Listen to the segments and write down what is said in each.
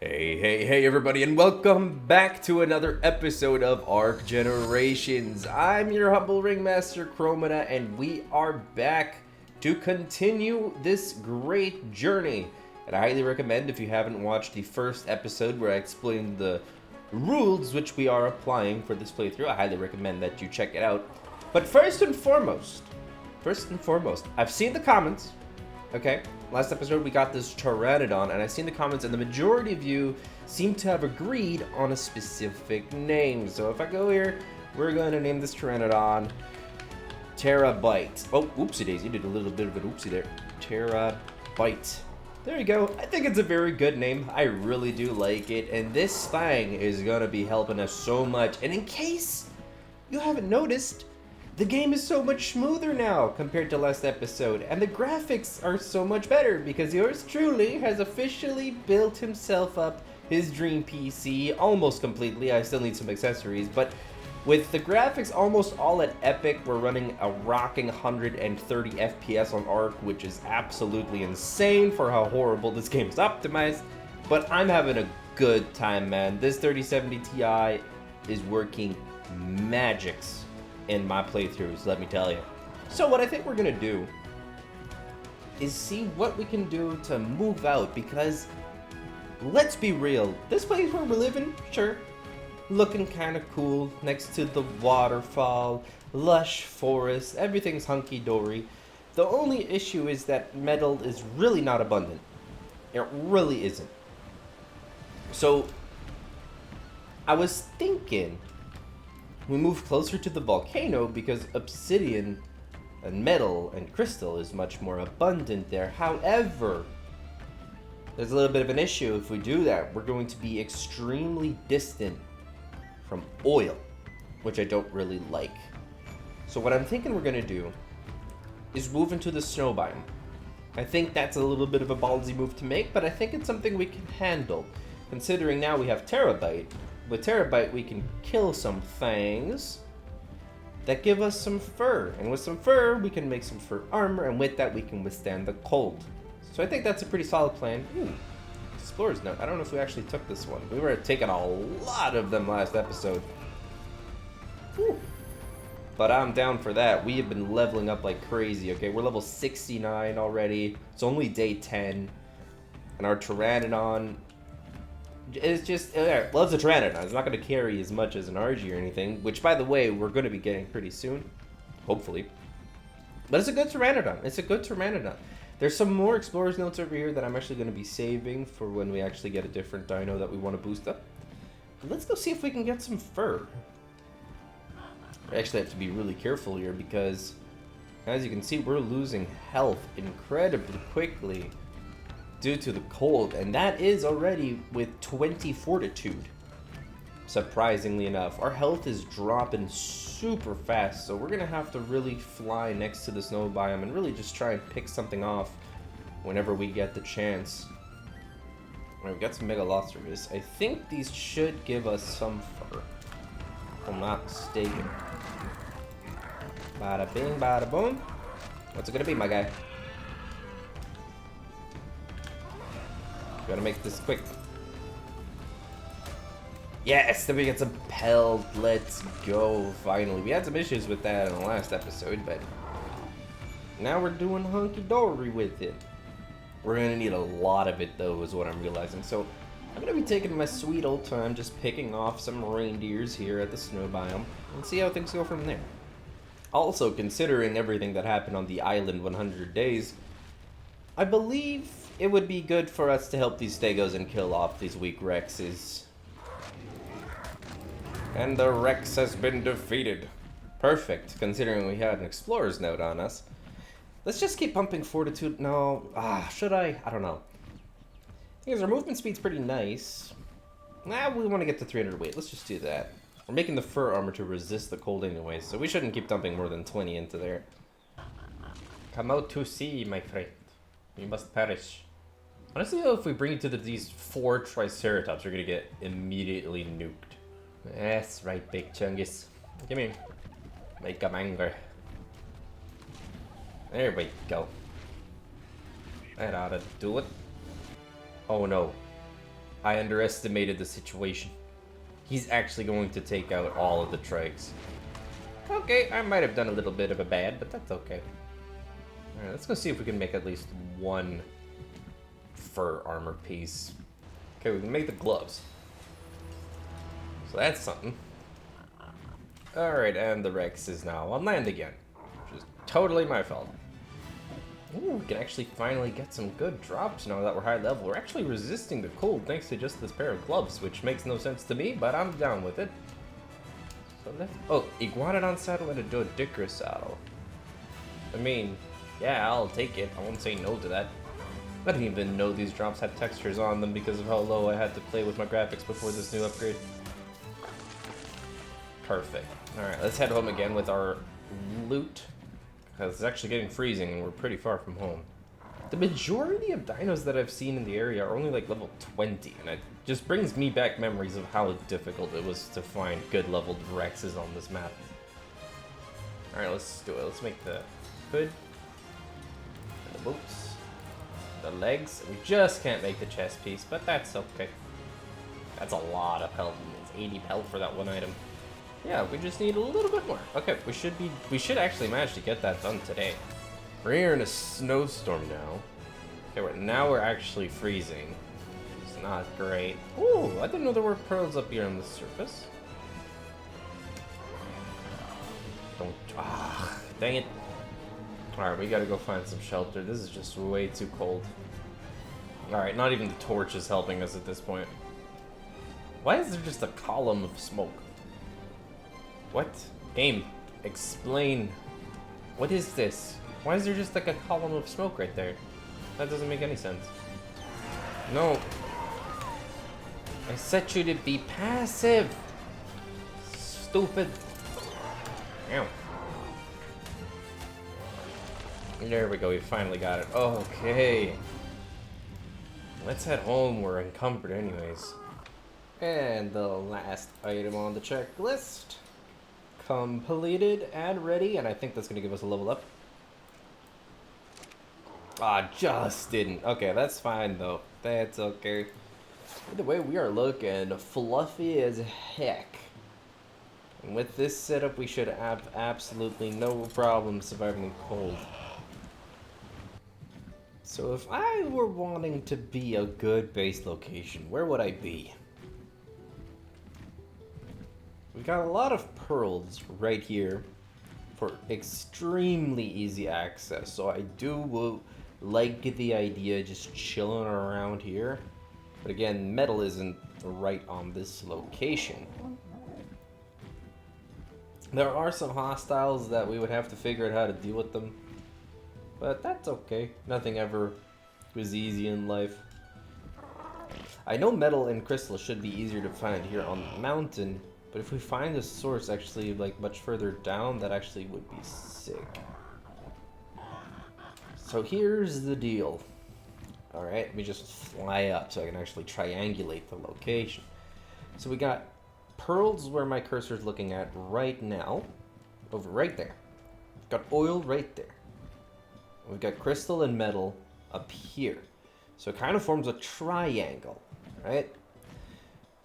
Hey everybody, and welcome back to another episode of ARK Generations. I'm your humble ringmaster Crowmeda, and we are back to continue this great journey. And I highly recommend, if you haven't watched the first episode where I explained the rules which we are applying for this playthrough, I highly recommend that you check it out. But first and foremost, I've seen the comments. Okay, last episode we got this Pteranodon, and I've seen the comments, and the majority of you seem to have agreed on a specific name. So if I go here, we're going to name this Pteranodon Terabyte. Oh, oopsie daisy, did a little bit of an oopsie there. Terabyte. There you go. I think it's a very good name. I really do like it, and this thing is going to be helping us so much. And in case you haven't noticed, the game is so much smoother now compared to last episode, and the graphics are so much better because yours truly has officially built himself up his dream PC almost completely. I still need some accessories, but with the graphics almost all at epic, we're running a rocking 130 FPS on ARK, which is absolutely insane for how horrible this game is optimized, but I'm having a good time, man. This 3070 Ti is working magics in my playthroughs, let me tell you. So what I think we're gonna do is see what we can do to move out, because let's be real, this place where we're living, sure, looking kind of cool next to the waterfall, lush forest, everything's hunky-dory. The only issue is that metal is really not abundant. It really isn't. So I was thinking we move closer to the volcano because obsidian and metal and crystal is much more abundant there. However, there's a little bit of an issue. If we do that, we're going to be extremely distant from oil, which I don't really like. So what I'm thinking we're gonna do is move into the snow biome. I think that's a little bit of a ballsy move to make, but I think it's something we can handle, considering now we have Terabyte. With Terabyte, we can kill some things that give us some fur. And with some fur, we can make some fur armor, and with that, we can withstand the cold. So I think that's a pretty solid plan. Ooh, Explorer's Note. I don't know if we actually took this one. We were taking a lot of them last episode. Ooh. But I'm down for that. We have been leveling up like crazy, okay? We're level 69 already. It's only day 10. And our Pteranodon, it's just, loves a Pteranodon. It's not going to carry as much as an RG or anything, which, by the way, we're going to be getting pretty soon. Hopefully. But it's a good Pteranodon. It's a good Pteranodon. There's some more Explorer's Notes over here that I'm actually going to be saving for when we actually get a different dino that we want to boost up. But let's go see if we can get some fur. I actually have to be really careful here because, as you can see, we're losing health incredibly quickly due to the cold, and that is already with 20 fortitude. Surprisingly enough, our health is dropping super fast, so we're gonna have to really fly next to the snow biome and really just try and pick something off whenever we get the chance. Alright, we got some Megaloceros. I think these should give us some fur, if I'm not mistaken. Bada bing, bada boom. What's it gonna be, my guy? Gotta make this quick. Yes, then we get some pelt. Let's go, finally. We had some issues with that in the last episode, but now we're doing hunky-dory with it. We're gonna need a lot of it, though, is what I'm realizing. So I'm gonna be taking my sweet old time just picking off some reindeers here at the snow biome and see how things go from there. Also, considering everything that happened on the island 100 days, I believe it would be good for us to help these stegos and kill off these weak Rexes. And the Rex has been defeated. Perfect, considering we had an Explorer's Note on us. Let's just keep pumping fortitude. No, should I? I don't know. Because our movement speed's pretty nice. Nah, we want to get to 300 weight. Let's just do that. We're making the fur armor to resist the cold anyway, so we shouldn't keep dumping more than 20 into there. Come out to sea, my friend. You must perish. Honestly, though, if we bring it to these 4 Triceratops, we're gonna get immediately nuked. That's right, big chungus. Come here. Make 'em angry. There we go. That ought to do it. Oh no. I underestimated the situation. He's actually going to take out all of the trikes. Okay, I might have done a little bit of a bad, but that's okay. Alright, let's go see if we can make at least one fur armor piece. Okay, we can make the gloves. So that's something. Alright, and the Rex is now on land again. Which is totally my fault. Ooh, we can actually finally get some good drops now that we're high level. We're actually resisting the cold thanks to just this pair of gloves, which makes no sense to me, but I'm down with it. So let's... Oh, Iguanodon saddle and a Decor saddle. I mean, yeah, I'll take it. I won't say no to that. I didn't even know these drops had textures on them because of how low I had to play with my graphics before this new upgrade. Perfect. Alright, let's head home again with our loot. Because it's actually getting freezing and we're pretty far from home. The majority of dinos that I've seen in the area are only like level 20, and it just brings me back memories of how difficult it was to find good leveled Rexes on this map. Alright, let's do it. Let's make the hood, and the boots, the legs. We just can't make the chest piece, but that's okay. That's a lot of health. It's 80 health for that one item. Yeah, we just need a little bit more. Okay, we should actually manage to get that done today. We're here in a snowstorm now. Okay, now we're actually freezing. It's not great. Ooh, I didn't know there were pearls up here on the surface. Don't, dang it. Alright, we gotta go find some shelter. This is just way too cold. Alright, not even the torch is helping us at this point. Why is there just a column of smoke? What? Game, explain. What is this? Why is there just like a column of smoke right there? That doesn't make any sense. No. I set you to be passive. Stupid. Ow. There we go, we finally got it. Okay. Let's head home, we're encumbered anyways. And the last item on the checklist. Completed and ready, and I think that's gonna give us a level up. Just didn't. Okay, that's fine though. That's okay. Either way, we are looking fluffy as heck. And with this setup, we should have absolutely no problem surviving the cold. So if I were wanting to be a good base location, where would I be? We got a lot of pearls right here for extremely easy access. So I do like the idea of just chilling around here. But again, metal isn't right on this location. There are some hostiles that we would have to figure out how to deal with them. But that's okay. Nothing ever was easy in life. I know metal and crystal should be easier to find here on the mountain. But if we find a source actually like much further down, that actually would be sick. So here's the deal. Alright, let me just fly up so I can actually triangulate the location. So we got pearls where my cursor is looking at right now. Over right there. We've got oil right there. We've got crystal and metal up here. So it kind of forms a triangle, right?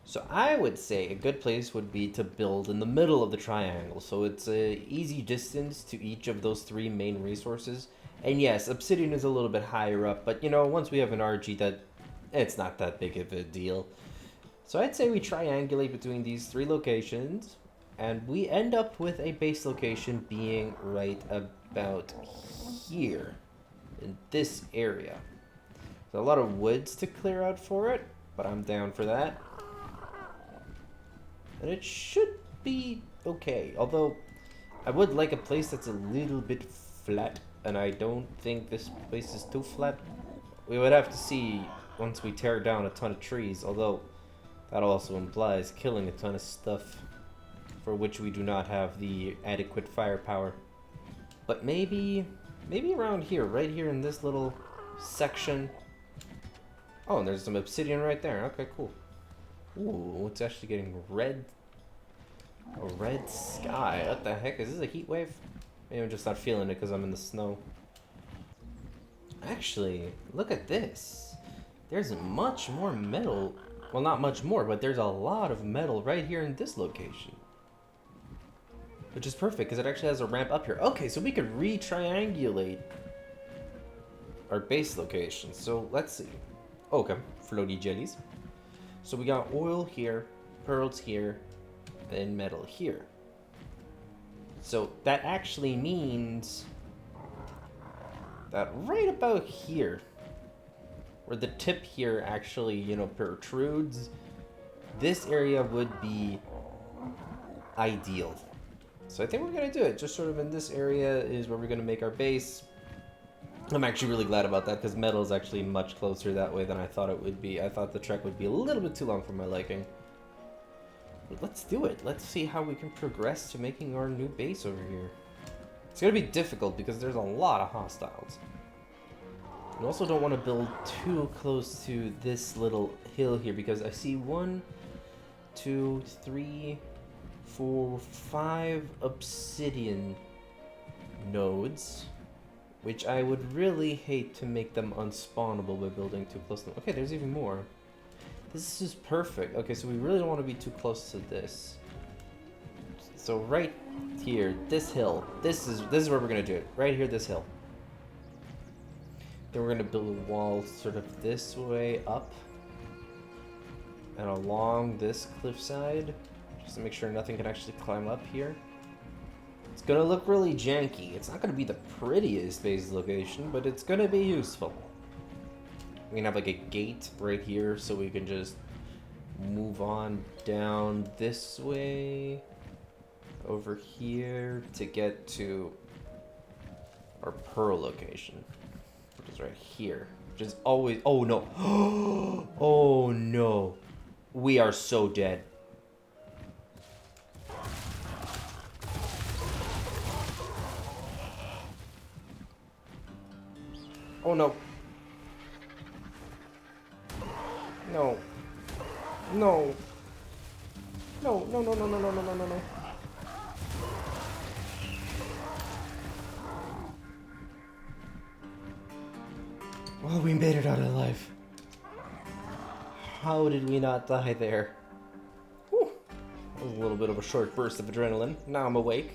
So I would say a good place would be to build in the middle of the triangle. So it's a easy distance to each of those three main resources. And yes, obsidian is a little bit higher up, but you know, once we have an RG, it's not that big of a deal. So I'd say we triangulate between these three locations, and we end up with a base location being right about here, in this area. So a lot of woods to clear out for it, but I'm down for that. And it should be okay, although I would like a place that's a little bit flat, and I don't think this place is too flat. We would have to see once we tear down a ton of trees, although that also implies killing a ton of stuff for which we do not have the adequate firepower. But maybe around here, right here in this little section. Oh, and there's some obsidian right there. Okay, cool. Ooh, it's actually getting red. A red sky. What the heck? Is this a heat wave? Maybe I'm just not feeling it because I'm in the snow. Actually, look at this. There's much more metal Well, not much more, but there's a lot of metal right here in this location. Which is perfect, because it actually has a ramp up here. Okay, so we could re-triangulate our base location. So, let's see. Okay, floaty jellies. So we got oil here, pearls here, and metal here. So that actually means that right about here, where the tip here actually, you know, protrudes, this area would be ideal. So I think we're going to do it. Just sort of in this area is where we're going to make our base. I'm actually really glad about that, because metal is actually much closer that way than I thought it would be. I thought the trek would be a little bit too long for my liking. But let's do it. Let's see how we can progress to making our new base over here. It's going to be difficult because there's a lot of hostiles. I also don't want to build too close to this little hill here, because I see 1, 2, 3, 4, 5 obsidian nodes, which I would really hate to make them unspawnable by building too close to them. Okay, there's even more. This is perfect. Okay, so we really don't want to be too close to this. So right here, this hill, this is where we're gonna do it. Right here, this hill. Then we're gonna build a wall sort of this way up and along this cliffside, just to make sure nothing can actually climb up here. It's gonna look really janky. It's not gonna be the prettiest base location, but it's gonna be useful. We're gonna have like a gate right here, so we can just move on down this way over here to get to our pearl location, which is right here, which is always, oh no. Oh no, we are so dead. Oh no. No. No. No, no, no, no, no, no, no, no, no, no. Well, we made it out alive. How did we not die there? Whew. That was a little bit of a short burst of adrenaline. Now I'm awake.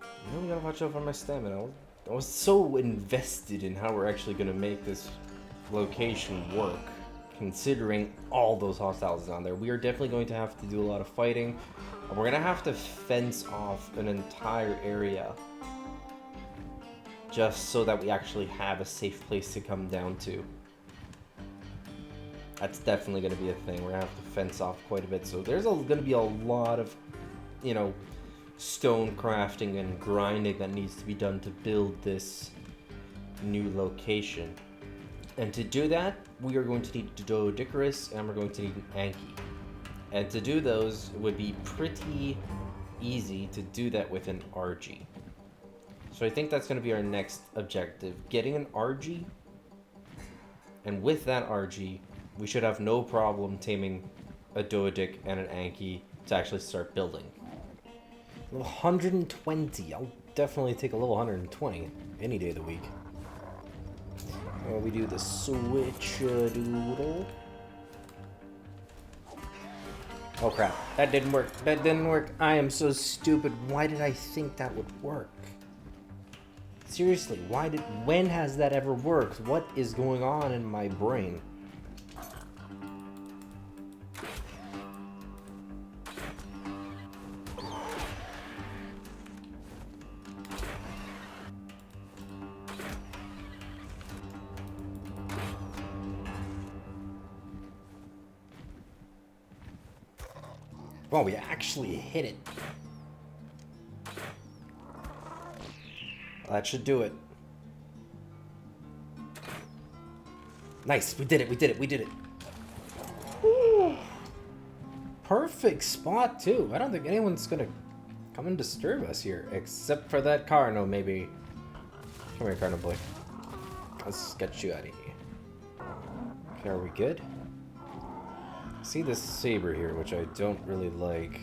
I really gotta watch out for my stamina. I was so invested in how we're actually gonna make this location work, considering all those hostiles down there. We are definitely going to have to do a lot of fighting. And we're gonna have to fence off an entire area just so that we actually have a safe place to come down to. That's definitely gonna be a thing. We're gonna have to fence off quite a bit. So there's gonna be a lot of, you know, stone crafting and grinding that needs to be done to build this new location. And to do that, we are going to need Decorous and we're going to need an Anki. And to do those, it would be pretty easy to do that with an RG. So I think that's going to be our next objective, getting an RG. And with that RG, we should have no problem taming a Doedic and an Anki to actually start building. Level 120. I'll definitely take a level 120 any day of the week. We do the switch doodle. Oh crap, that didn't work. That didn't work. I am so stupid. Why did I think that would work? Seriously, when has that ever worked? What is going on in my brain? Well, we actually hit it. That should do it. Nice, we did it, we did it, we did it. Ooh. Perfect spot, too. I don't think anyone's gonna come and disturb us here, except for that Carno, maybe. Come here, Carno boy. Let's get you out of here. Okay, are we good? See this saber here, which I don't really like.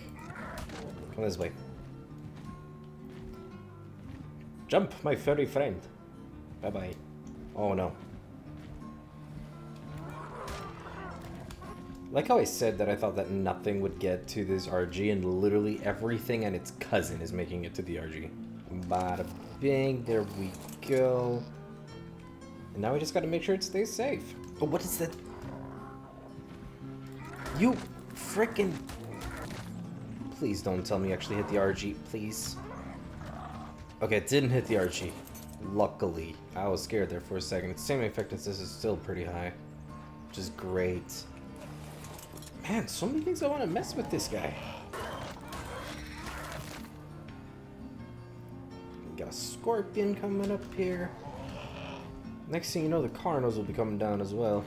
Come this way. Jump, my furry friend. Bye-bye. Oh no. Like how I said that I thought that nothing would get to this RG, and literally everything and its cousin is making it to the RG. Bada bing, there we go. And now we just gotta make sure it stays safe. Oh, what is that? You frickin'... Please don't tell me you actually hit the RG, please. Okay, it didn't hit the RG. Luckily. I was scared there for a second. Its stamina effectiveness is still pretty high, which is great. Man, so many things I want to mess with this guy. We got a scorpion coming up here. Next thing you know, the Carnos will be coming down as well.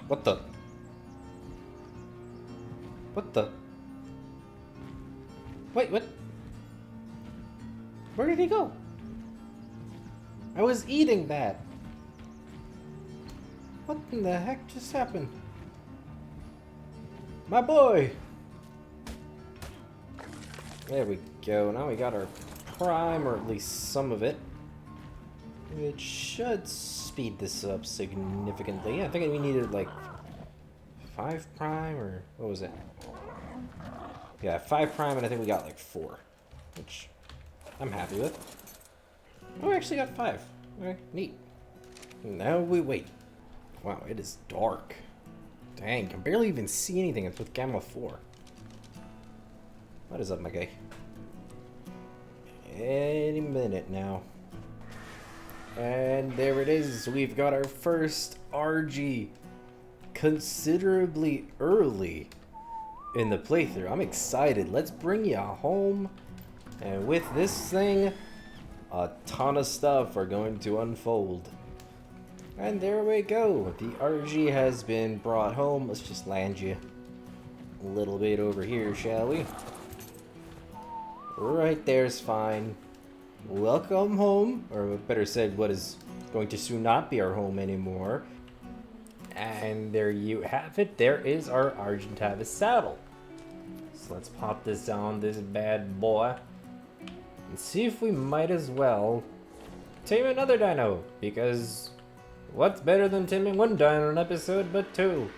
What the? What the? Wait, what? Where did he go? I was eating that. What in the heck just happened? My boy! There we go. Now we got our prime, or at least some of it. It should speed this up significantly. I think we needed like 5 prime, or what was it? Yeah, 5 prime, and I think we got like 4, which I'm happy with. Oh, we actually got 5. Okay, neat. Now we wait. Wow, it is dark. Dang, I can barely even see anything. It's with Gamma 4. What is up, my guy? Any minute now. And there it is. We've got our first RG considerably early in the playthrough. I'm excited. Let's bring you home. And with this thing, a ton of stuff are going to unfold. And there we go. The RG has been brought home. Let's just land you a little bit over here, shall we? Right there's fine. Welcome home. Or better said, what is going to soon not be our home anymore. And there you have it. There is our Argentavis saddle. So let's pop this on this bad boy. And see if we might as well tame another dino. Because... what's better than taming one dino in an episode but 2?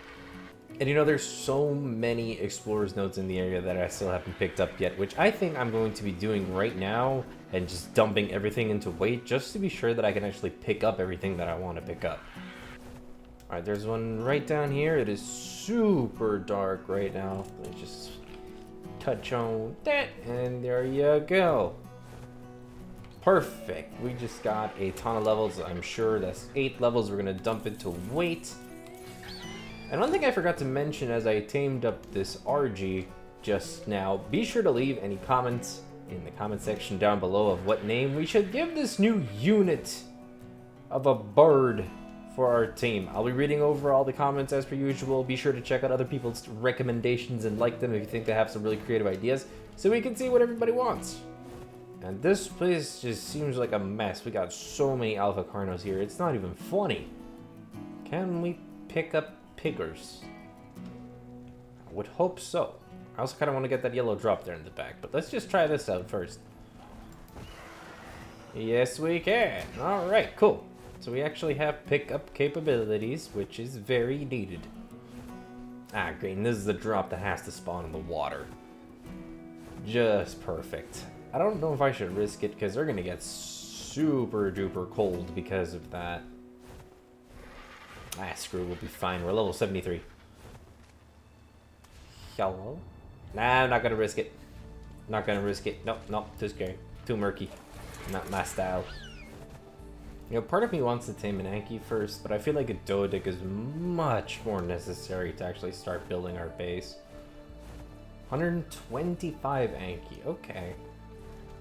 And you know, there's so many explorers nodes in the area that I still haven't picked up yet, which I think I'm going to be doing right now and just dumping everything into wait just to be sure that I can actually pick up everything that I want to pick up. Alright, there's one right down here. It is super dark right now. Let's just touch on that, and there you go. Perfect. We just got a ton of levels. I'm sure that's 8 levels we're going to dump into weight. And one thing I forgot to mention as I tamed up this RG just now, be sure to leave any comments in the comment section down below of what name we should give this new unit of a bird for our team. I'll be reading over all the comments as per usual. Be sure to check out other people's recommendations and like them if you think they have some really creative ideas so we can see what everybody wants. And this place just seems like a mess. We got so many Alpha Carnos here. It's not even funny. Can we pick up piggers? I would hope so. I also kind of want to get that yellow drop there in the back. But let's just try this out first. Yes, we can. Alright, cool. So we actually have pickup capabilities, which is very needed. Ah, great. And this is the drop that has to spawn in the water. Just perfect. I don't know if I should risk it because they're going to get super duper cold because of that. Ah, screw, we'll be fine. We're level 73. Hello? Nah, I'm not going to risk it. Not going to risk it. Nope, nope, too scary. Too murky. Not my style. You know, part of me wants to tame an Anki first, but I feel like a Doedic is much more necessary to actually start building our base. 125 Anki, okay.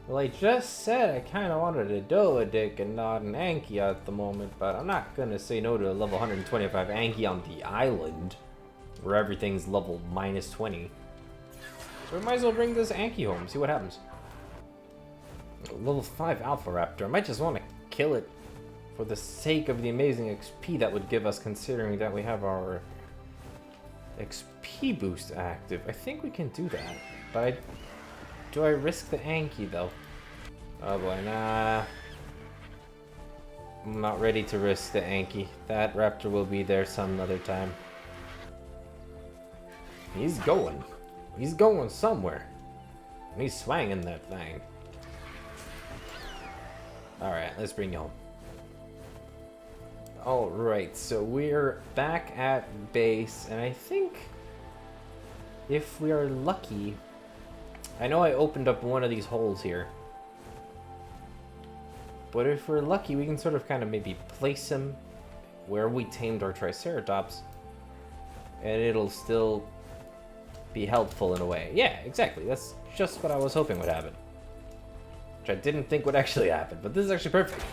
Well, I just said I kind of wanted a Doedic and not an Anki at the moment, but I'm not going to say no to a level 125 Anki on the island, where everything's level minus 20. So we might as well bring this Anki home, see what happens. Level 5 Alpha Raptor, I might just want to kill it for the sake of the amazing XP that would give us, considering that we have our XP boost active. I think we can do that, but do I risk the Anki though? Oh boy, nah. I'm not ready to risk the Anki. That raptor will be there some other time. He's going. He's going somewhere. And he's swinging that thing. Alright, let's bring you home. Alright, so we're back at base, and I think if we are lucky... I know I opened up one of these holes here. But if we're lucky, we can sort of kind of maybe place him where we tamed our Triceratops. And it'll still be helpful in a way. Yeah, exactly. That's just what I was hoping would happen. Which I didn't think would actually happen, but this is actually perfect.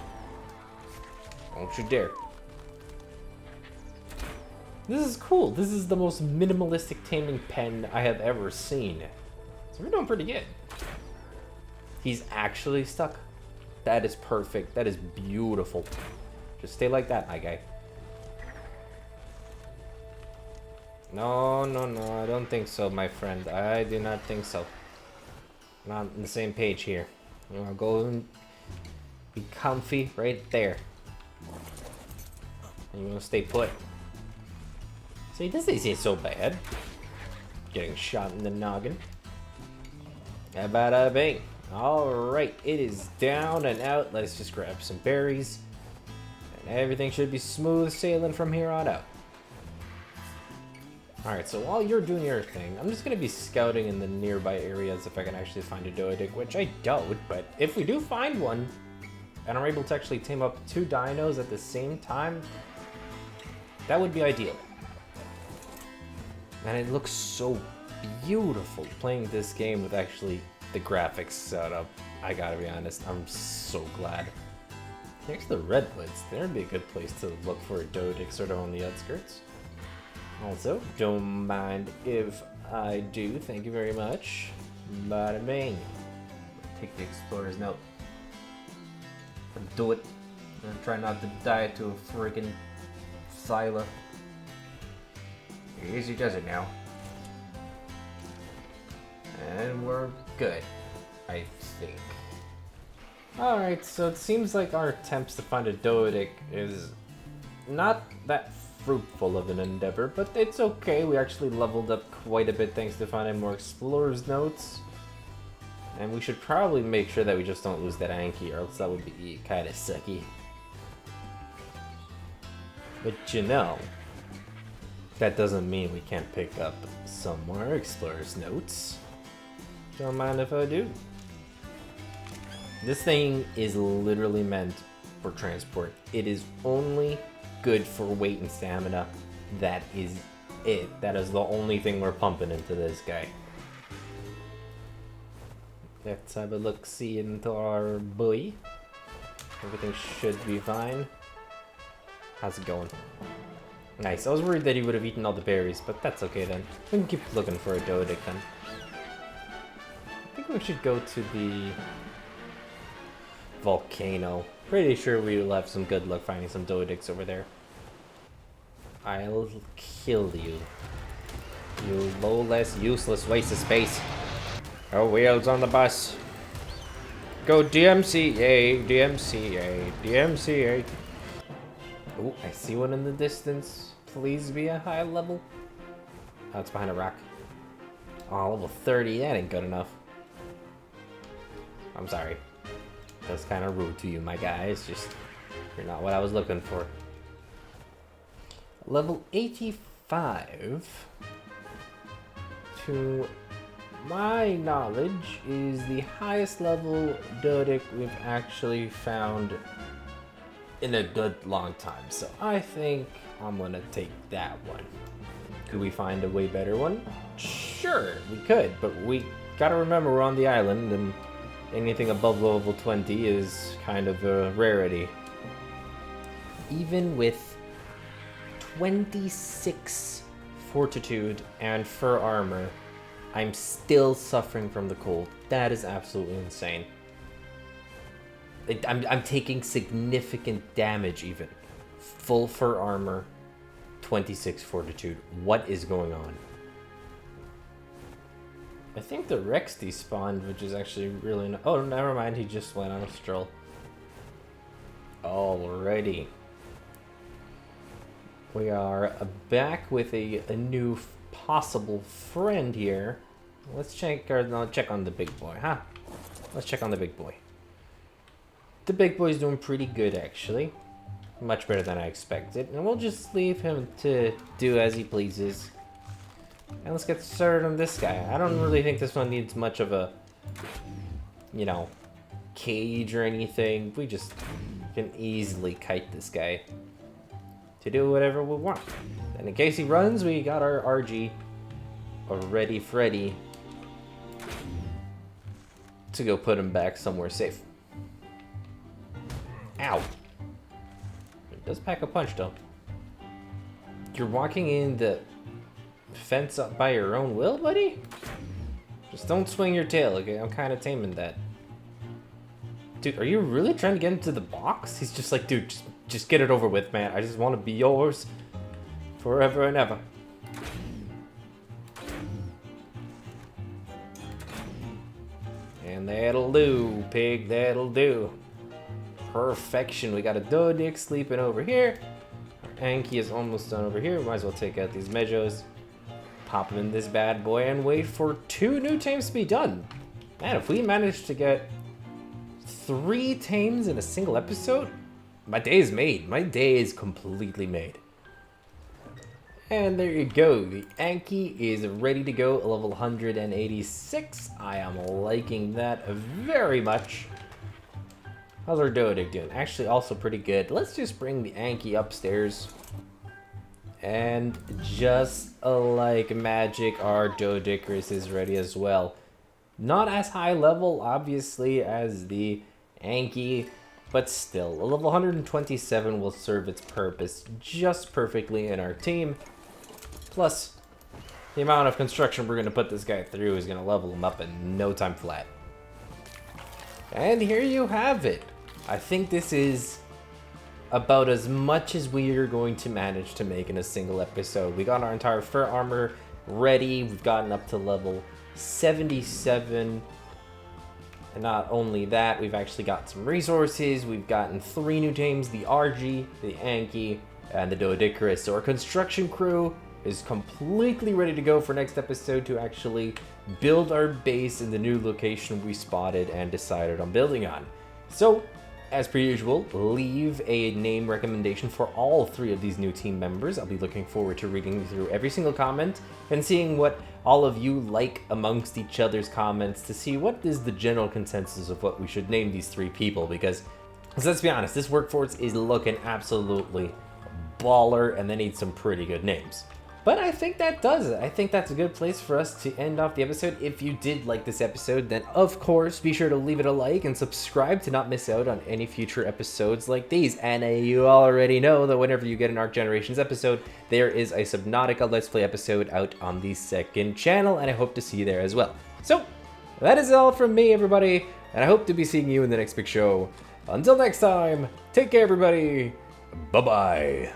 Don't you dare. This is cool. This is the most minimalistic taming pen I have ever seen. So we're doing pretty good. He's actually stuck. That is perfect. That is beautiful. Just stay like that, my guy. No, no, no. I don't think so, my friend. I do not think so. Not on the same page here. I'll go and be comfy right there. And you're gonna stay put. See, this isn't so bad. Getting shot in the noggin. How about a bang? Alright, it is down and out. Let's just grab some berries. And everything should be smooth sailing from here on out. Alright, so while you're doing your thing, I'm just going to be scouting in the nearby areas if I can actually find a Doedic, which I don't, but if we do find one, and are able to actually tame up 2 dinos at the same time, that would be ideal. And it looks so beautiful playing this game with actually the graphics set up. I gotta be honest, I'm so glad. Next to the redwoods, there'd be a good place to look for a Doedic sort of on the outskirts. Also, don't mind if I do, thank you very much. Bada bing. Take the explorer's note. Do it. And try not to die to a friggin' Scylla. Easy does it now. And we're good, I think. Alright, so it seems like our attempts to find a Doedic is not that fruitful of an endeavor, but it's okay. We actually leveled up quite a bit thanks to finding more explorer's notes. And we should probably make sure that we just don't lose that Anki, or else that would be kind of sucky. But you know, that doesn't mean we can't pick up some more explorer's notes. Don't mind if I do. This thing is literally meant for transport. It is only good for weight and stamina. That is it. That is the only thing we're pumping into this guy. Let's have a look-see into our boy. Everything should be fine. How's it going? Nice. I was worried that he would have eaten all the berries, but that's okay then. We can keep looking for a Doedic then. I think we should go to the volcano. Pretty sure we will have some good luck finding some Doedics over there. I'll kill you. You low-less, useless waste of space. Oh, wheels on the bus. Go DMCA, DMCA, DMCA. Oh, I see one in the distance. Please be a high level. Oh, it's behind a rock. Oh, level 30, that ain't good enough. I'm sorry. That's kind of rude to you, my guy. It's just, you're not what I was looking for. Level 85, to my knowledge, is the highest level Doedic we've actually found in a good long time. So I think I'm gonna take that one. Could we find a way better one? Sure, we could, but we gotta remember we're on the island and anything above level 20 is kind of a rarity. Even with 26 fortitude and fur armor, I'm still suffering from the cold. That is absolutely insane. I'm taking significant damage even. Full fur armor, 26 fortitude. What is going on? I think the Rex despawned, which is actually really... Oh, never mind. He just went on a stroll. Alrighty. We are back with a new possible friend here. Let's check on the big boy, huh? Let's check on the big boy. The big boy's doing pretty good, actually. Much better than I expected. And we'll just leave him to do as he pleases. And let's get started on this guy. I don't really think this one needs much of a, you know, cage or anything. We just can easily kite this guy to do whatever we want. And in case he runs, we got our RG already Freddy to go put him back somewhere safe. Ow. It does pack a punch though. You're walking in the fence up by your own will, buddy? Just don't swing your tail, okay? I'm kind of taming that. Dude, are you really trying to get into the box? He's just like, dude, just get it over with, man. I just want to be yours forever and ever. And that'll do, pig, that'll do. Perfection. We got a Dodic sleeping over here. Our Anki is almost done over here. Might as well take out these Mejos, pop them in this bad boy, and wait for 2 new tames to be done. Man, if we manage to get 3 tames in a single episode, my day is made. My day is completely made. And there you go. The Anki is ready to go, level 186. I am liking that very much. How's our Dodic doing? Actually, also pretty good. Let's just bring the Anki upstairs. And just like magic, our Dodicarus is ready as well. Not as high level, obviously, as the Anki, but still, a level 127 will serve its purpose just perfectly in our team. Plus, the amount of construction we're going to put this guy through is going to level him up in no time flat. And here you have it. I think this is about as much as we are going to manage to make in a single episode. We got our entire fur armor ready. We've gotten up to level 77. And not only that, we've actually got some resources. We've gotten 3 new tames, the RG, the Anki, and the Dodicarus. So our construction crew is completely ready to go for next episode to actually build our base in the new location we spotted and decided on building on. So, as per usual, leave a name recommendation for all 3 of these new team members. I'll be looking forward to reading through every single comment and seeing what all of you like amongst each other's comments to see what is the general consensus of what we should name these 3 people, because let's be honest, this workforce is looking absolutely baller and they need some pretty good names. But I think that does it. I think that's a good place for us to end off the episode. If you did like this episode, then of course, be sure to leave it a like and subscribe to not miss out on any future episodes like these. And you already know that whenever you get an ARK Generations episode, there is a Subnautica Let's Play episode out on the 2nd channel, and I hope to see you there as well. So, that is all from me, everybody, and I hope to be seeing you in the next big show. Until next time, take care, everybody. Bye-bye.